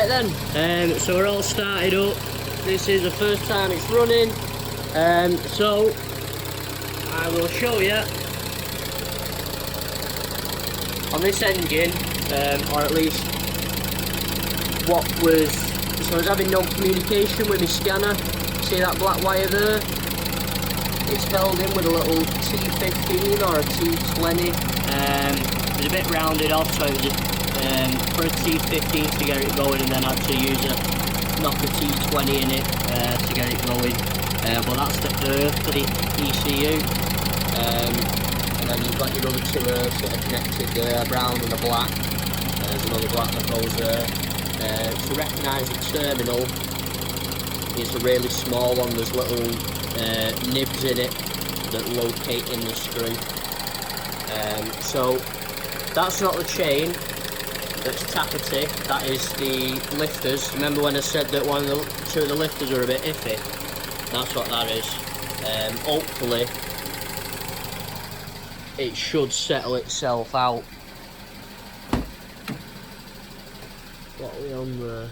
Right then, so we're all started up. This is the first time it's running, so I will show you on this engine, or at least what was. So I was having no communication with my scanner. See that black wire there? It's held in with a little T15 or a T20. It was a bit rounded off, so it was for a T15 to get it going, and then I had to use knock a T20 in it to get it going. But that's the earth for the ECU. And then you've got your other two earths that are connected there, a brown and a black. There's another black that goes there. To recognise the terminal is a really small one. There's little nibs in it that locate in the screw. So that's not the chain that's tappety, that is the lifters. Remember when I said that two of the lifters are a bit iffy? That's what that is. Hopefully it should settle itself out. What are we on there?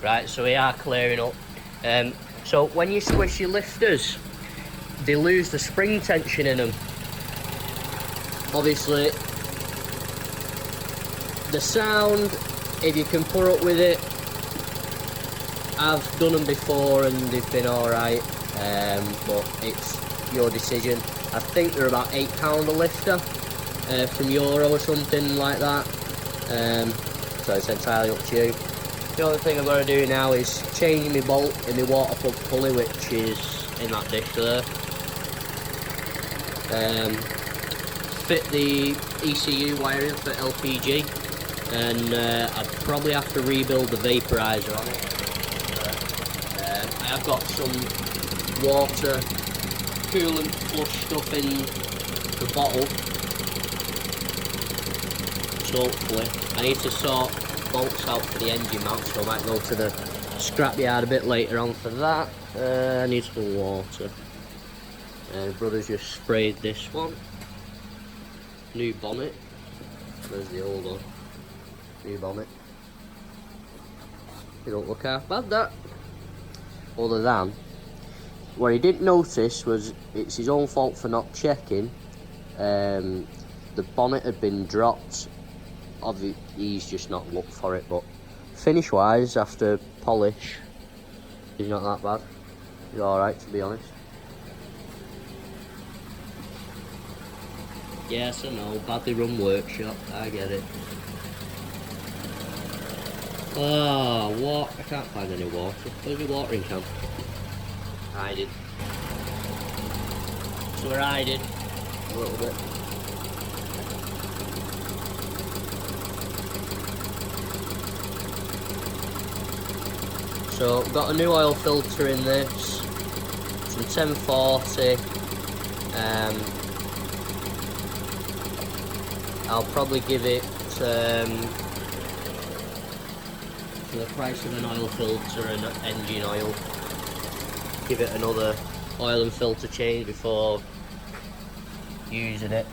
Right, so we are clearing up. So when you squish your lifters, they lose the spring tension in them. Obviously, the sound, if you can put up with it, I've done them before and they've been alright, but it's your decision. I think they're about £8 a lifter from Euro or something like that, so it's entirely up to you. The only thing I'm going to do now is changing my bolt in my water pump pulley, which is in that dish there. Fit the ECU wiring for LPG, and I'd probably have to rebuild the vaporizer on it. I have got some water coolant flush stuff in the bottle, so hopefully I need to sort bolts out for the engine mount, so I might go to the scrapyard a bit later on for that. I need some water. Brother's just sprayed this one. New bonnet. There's the old one. New bonnet. It don't look half bad, that. Other than, what he didn't notice was it's his own fault for not checking. The bonnet had been dropped. He's just not looked for it, but finish wise, after polish, he's not that bad. He's alright, to be honest. Yes, I know, badly run workshop, I get it. Oh, what? I can't find any water. Where's your watering can? Hiding. So we're hiding a little bit. So got a new oil filter in this, some 1040. I'll probably give it for the price of an oil filter and engine oil, give it another oil and filter change before using it.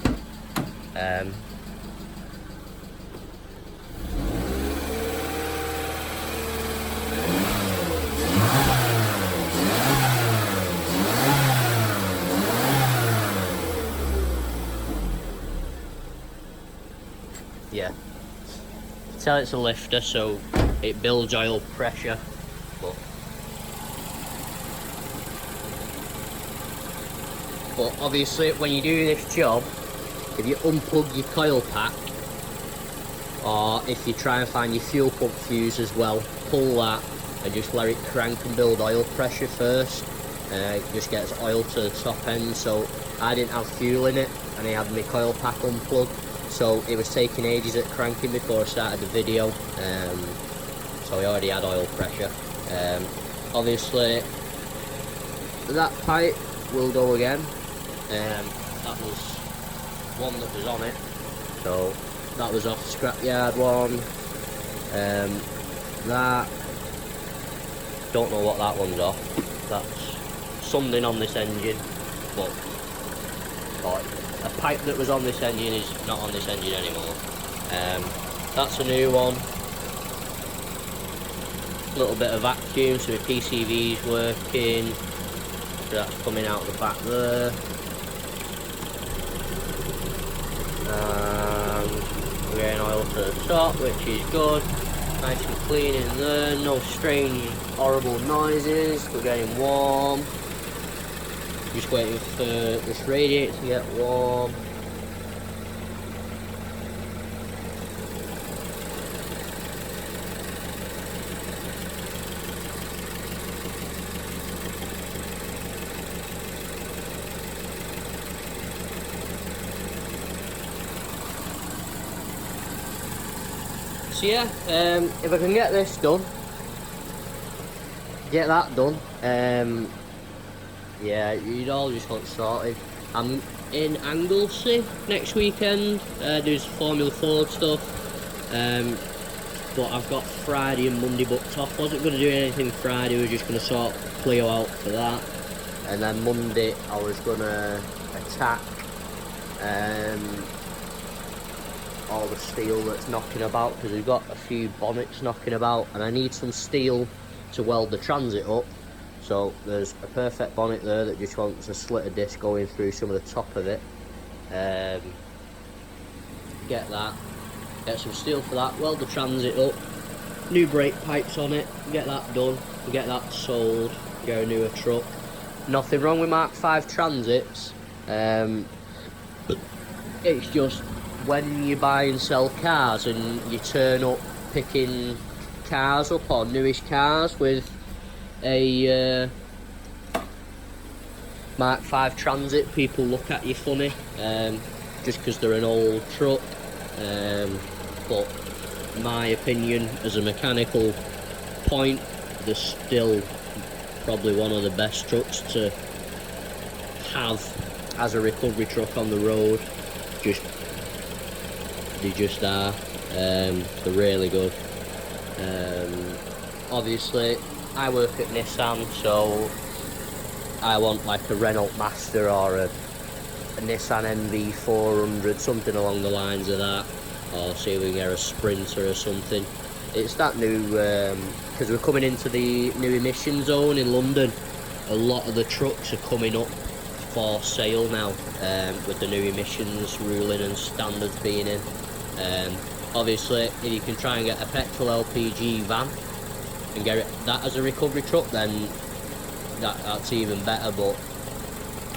Yeah, tell it's a lifter, so it builds oil pressure, but obviously when you do this job, if you unplug your coil pack, or if you try and find your fuel pump fuse as well, pull that and just let it crank and build oil pressure first. It just gets oil to the top end. So I didn't have fuel in it and I had my coil pack unplugged, so it was taking ages at cranking before I started the video. So I already had oil pressure. Obviously that pipe will go again. That was one that was on it. So that was off the scrapyard one. That, don't know what that one's off. That's something on this engine, but a pipe that was on this engine is not on this engine anymore. That's a new one. A little bit of vacuum, so the PCV's working. So that's coming out the back there. We're getting oil to the top, which is good. Nice and clean in there, no strange horrible noises. We're getting warm. Just waiting for this radiator to get warm. So yeah, if I can get this done, get that done, yeah, you'd all just want sorted. I'm in Anglesey next weekend, there's Formula Ford stuff, but I've got Friday and Monday booked off. Wasn't going to do anything Friday, we were just going to sort Clio out for that, and then Monday I was going to attack all the steel that's knocking about, because we've got a few bonnets knocking about and I need some steel to weld the transit up. So there's a perfect bonnet there that just wants a slitter disc going through some of the top of it. Get that, get some steel for that, weld the transit up, new brake pipes on it, get that done, get that sold, get a newer truck. Nothing wrong with Mark 5 transits, it's just when you buy and sell cars and you turn up picking cars up, or newish cars with a Mark 5 Transit, people look at you funny, just because they're an old truck, but in my opinion, as a mechanical point, they're still probably one of the best trucks to have as a recovery truck on the road. They just are. They're really good. Obviously, I work at Nissan, so I want like a Renault Master or a Nissan NV400, something along the lines of that, or see if we can get a Sprinter or something. It's that new, because we're coming into the new emission zone in London. A lot of the trucks are coming up for sale now, with the new emissions ruling and standards being in. Obviously, if you can try and get a petrol LPG van and get that as a recovery truck, then that's even better, but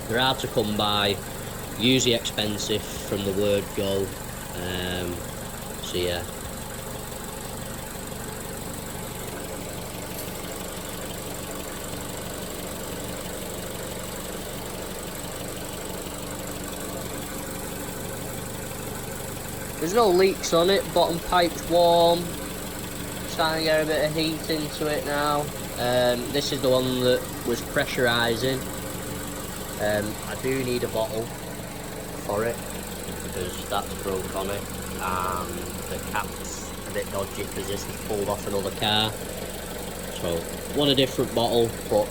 they're hard to come by, usually expensive from the word go, so yeah. There's no leaks on it, bottom pipe's warm, starting to get a bit of heat into it now. This is the one that was pressurising. I do need a bottle for it, because that's broke on it, and the cap's a bit dodgy because this was pulled off another car. So, want a different bottle, but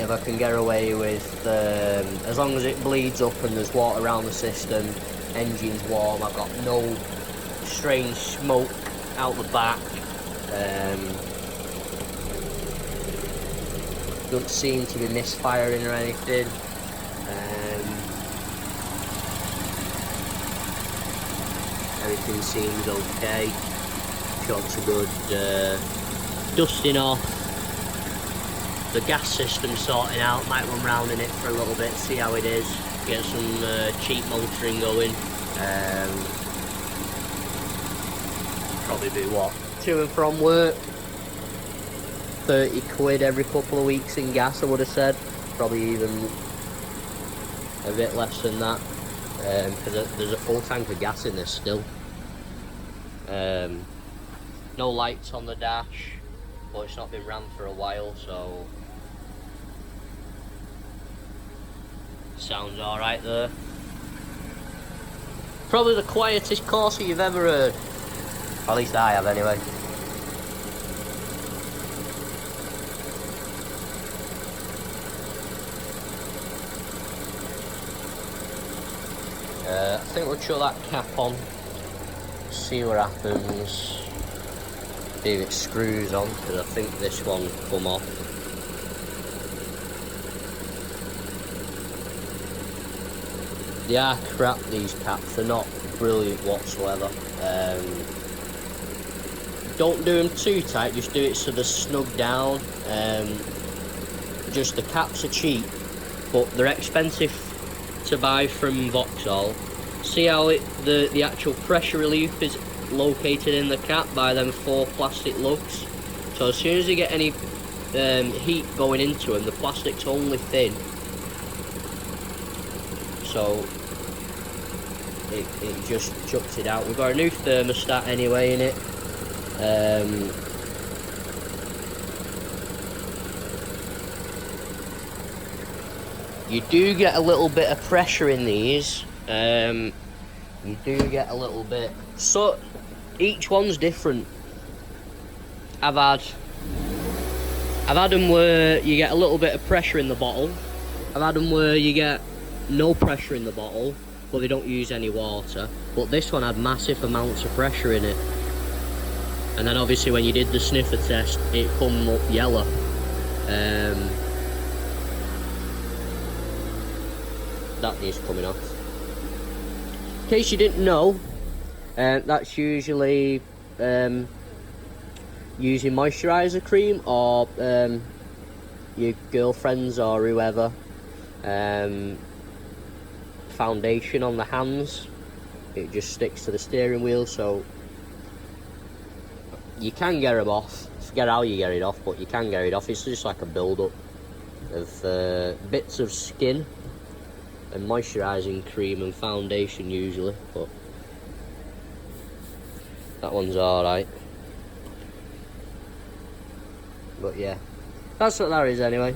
if I can get away with, as long as it bleeds up and there's water around the system, engine's warm, I've got no strange smoke out the back, don't seem to be misfiring or anything, everything seems okay. Got a good dusting off, the gas system sorting out, might run round in it for a little bit, see how it is. Get some cheap motoring going. Probably do what? To and from work. 30 quid every couple of weeks in gas, I would have said. Probably even a bit less than that. Because there's a full tank of gas in this still. No lights on the dash, but it's not been ran for a while, so sounds alright there. Probably the quietest Corsa you've ever heard. Or at least I have anyway. I think we'll chuck that cap on, see what happens, see if it screws on, because I think this one come off. They are crap, these caps, they're not brilliant whatsoever. Don't do them too tight, just do it so they're snug down. Just the caps are cheap, but they're expensive to buy from Vauxhall. See how the actual pressure relief is located in the cap by them 4 plastic lugs. So as soon as you get any heat going into them, the plastic's only thin, so it just chucks it out. We've got a new thermostat anyway in it. You do get a little bit of pressure in these. You do get a little bit. So each one's different. I've had them where you get a little bit of pressure in the bottle. I've had them where you get no pressure in the bottle, but they don't use any water. But this one had massive amounts of pressure in it. And then obviously when you did the sniffer test, it come up yellow. That is coming off. In case you didn't know, that's usually using moisturiser cream or your girlfriend's or whoever foundation on the hands. It just sticks to the steering wheel, so you can get them off. Forget how you get it off, but you can get it off. It's just like a build-up of bits of skin and moisturising cream and foundation usually, but that one's alright. But yeah, that's what that is anyway.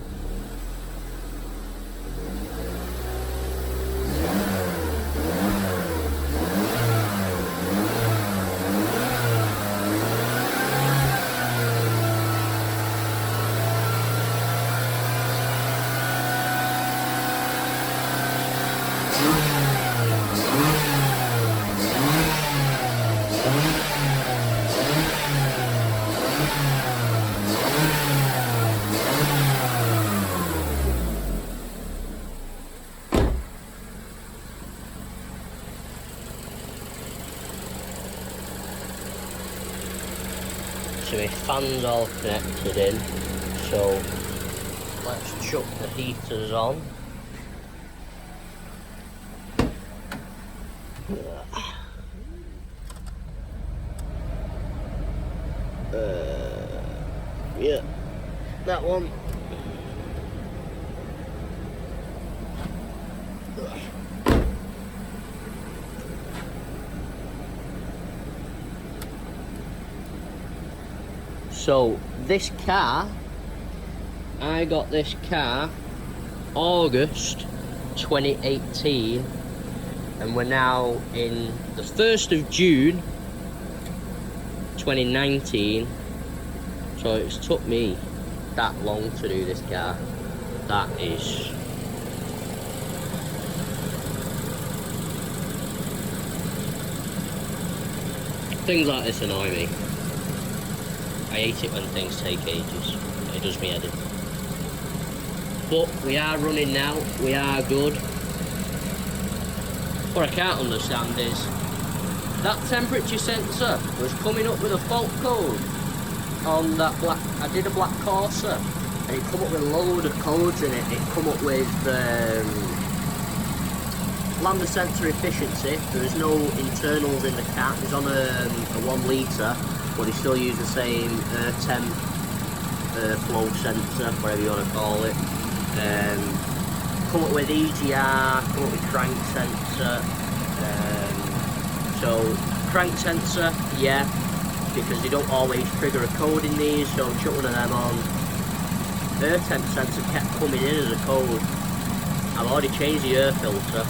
So my fan's all connected in, so let's chuck the heaters on. Yeah, that one. So this car, I got this car August 2018, and we're now in the 1st of June 2019. So it's took me that long to do this car. That is things like this annoy me. I hate it when things take ages. It does me head in. But we are running now. We are good. What I can't understand is that temperature sensor was coming up with a fault code on that black. I did a black Corsa, and it come up with a load of codes in it. It come up with lambda sensor efficiency. There is no internals in the cat. It's on a 1 litre, but it still uses the same temp flow sensor, whatever you want to call it. Come up with EGR, come up with crank sensor. So crank sensor, yeah, because they don't always trigger a code in these, so chuck one of them on. Air temp sensor kept coming in as a code. I've already changed the air filter.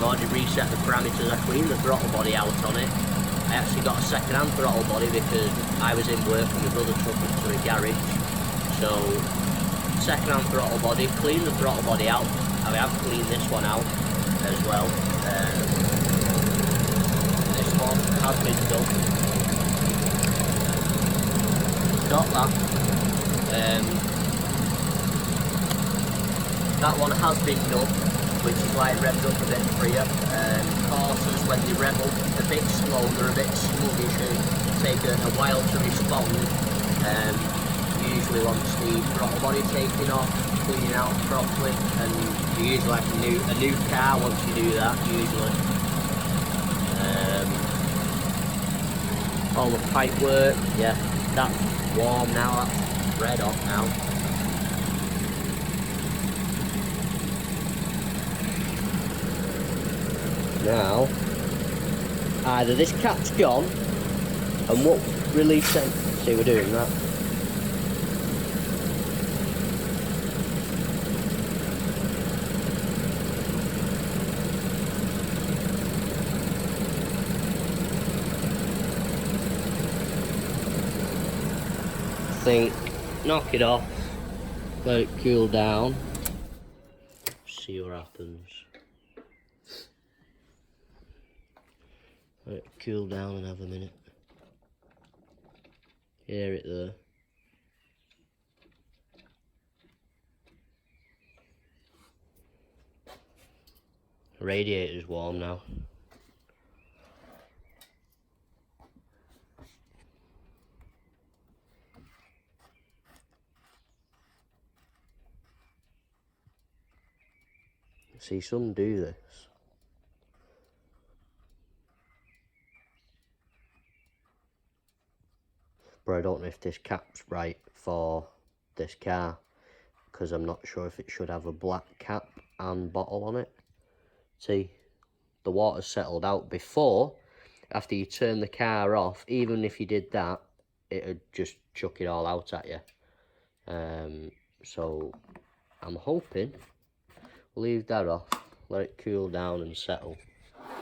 I've already reset the parameters. I cleaned the throttle body out on it. I actually got a second-hand throttle body because I was in work and my brother took it to a garage. So, second-hand throttle body, cleaned the throttle body out. I have cleaned this one out as well. This one has been done. Got that. That one has been done, which is why it revved up a bit freer. Corsas, when they rev up a bit slow, they're a bit sluggish and take a while to respond. Usually once the throttle body taking off, cleaning out properly, and you use like a new car once you do that, usually. All the pipe work, yeah, that's warm now, that's red hot now. Now, either this cap's gone, and what release then? See, we're doing that. I think, knock it off, let it cool down, see what happens. Let it cool down and have a minute. Hear it there. The radiator's warm now. See, some do this. But I don't know if this cap's right for this car, because I'm not sure if it should have a black cap and bottle on it. See, the water's settled out before. After you turn the car off, even if you did that, it'd just chuck it all out at you. So I'm hoping we'll leave that off, let it cool down and settle,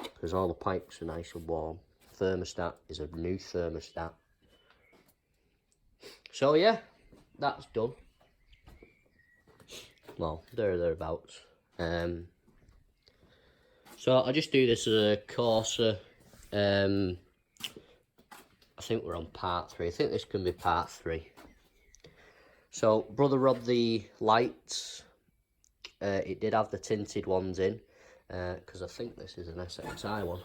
because all the pipes are nice and warm. Thermostat is a new thermostat. So yeah, that's done. Well, thereabouts. So I just do this as a Corsa. I think we're on part 3. I think this can be part 3. So brother rubbed the lights. It did have the tinted ones in, because I think this is an SXI one.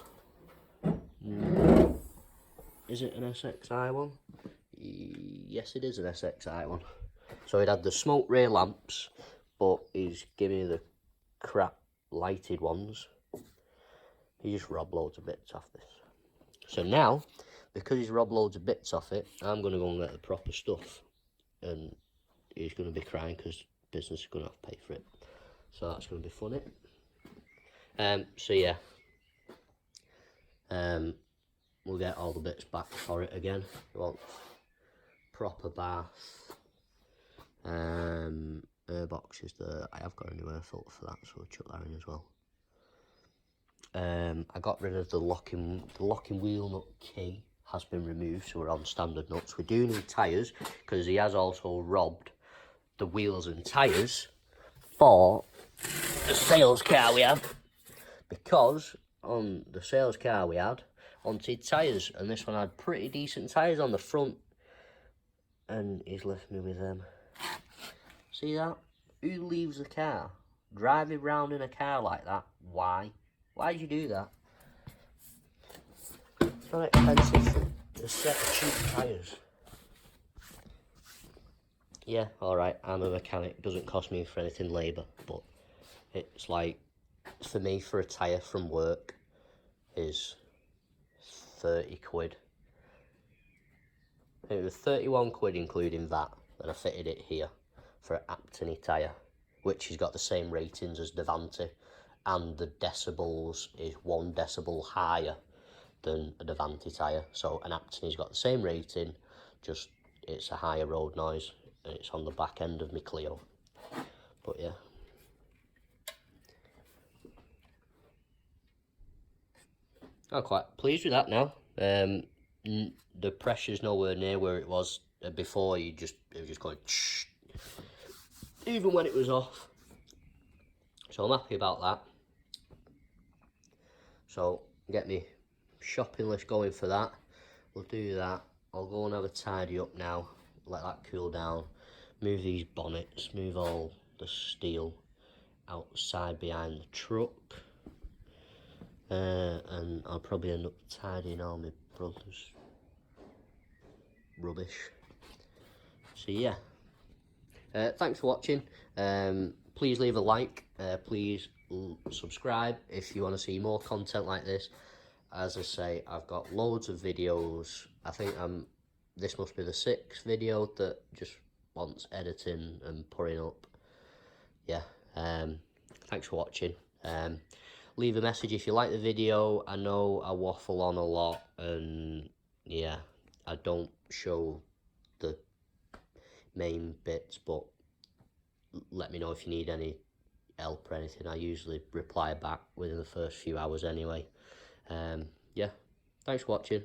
Is it an SXI one? Yes, it is an SXI one. So it had the smoke ray lamps, but he's giving me the crap lighted ones. He just robbed loads of bits off this. So now, because he's robbed loads of bits off it, I'm going to go and get the proper stuff. And he's going to be crying because business is going to have to pay for it. So that's going to be funny. So yeah. We'll get all the bits back for it again. We want proper bath. Air box is there. I have got a new air filter for that, so we'll chuck that in as well. I got rid of the locking wheel nut key has been removed, so we're on standard nuts. We do need tyres, because he has also robbed the wheels and tyres for the sales car we have, because on the sales car we had, wanted tyres, and this one had pretty decent tyres on the front, and he's left me with them. See that? Who leaves a car? Driving around in a car like that? Why? Why'd you do that? It's not expensive for a set of cheap tyres. Yeah, alright, I'm a mechanic. Doesn't cost me for anything labour, but it's like, for me, for a tyre from work is 30 quid. It was 31 quid including that, and I fitted it here for an Aptony tyre, which has got the same ratings as Devante, and the decibels is 1 decibel higher than a Devante tyre. So an Aptony's got the same rating, just it's a higher road noise, and it's on the back end of my Clio. But yeah. I'm quite pleased with that now. The pressure's nowhere near where it was before. It was just going shh, even when it was off. So I'm happy about that. So get me shopping list going for that. We'll do that. I'll go and have a tidy up now, let that cool down, move these bonnets, move all the steel outside behind the truck, and I'll probably end up tidying all my brother's rubbish. So yeah, thanks for watching. Please leave a like, please subscribe if you want to see more content like this. As I say, I've got loads of videos. I think this must be the 6th video that just wants editing and putting up. Yeah, thanks for watching. Leave a message if you like the video. I know I waffle on a lot, and yeah, I don't show the main bits, but let me know if you need any help or anything. I usually reply back within the first few hours anyway. Yeah, thanks for watching.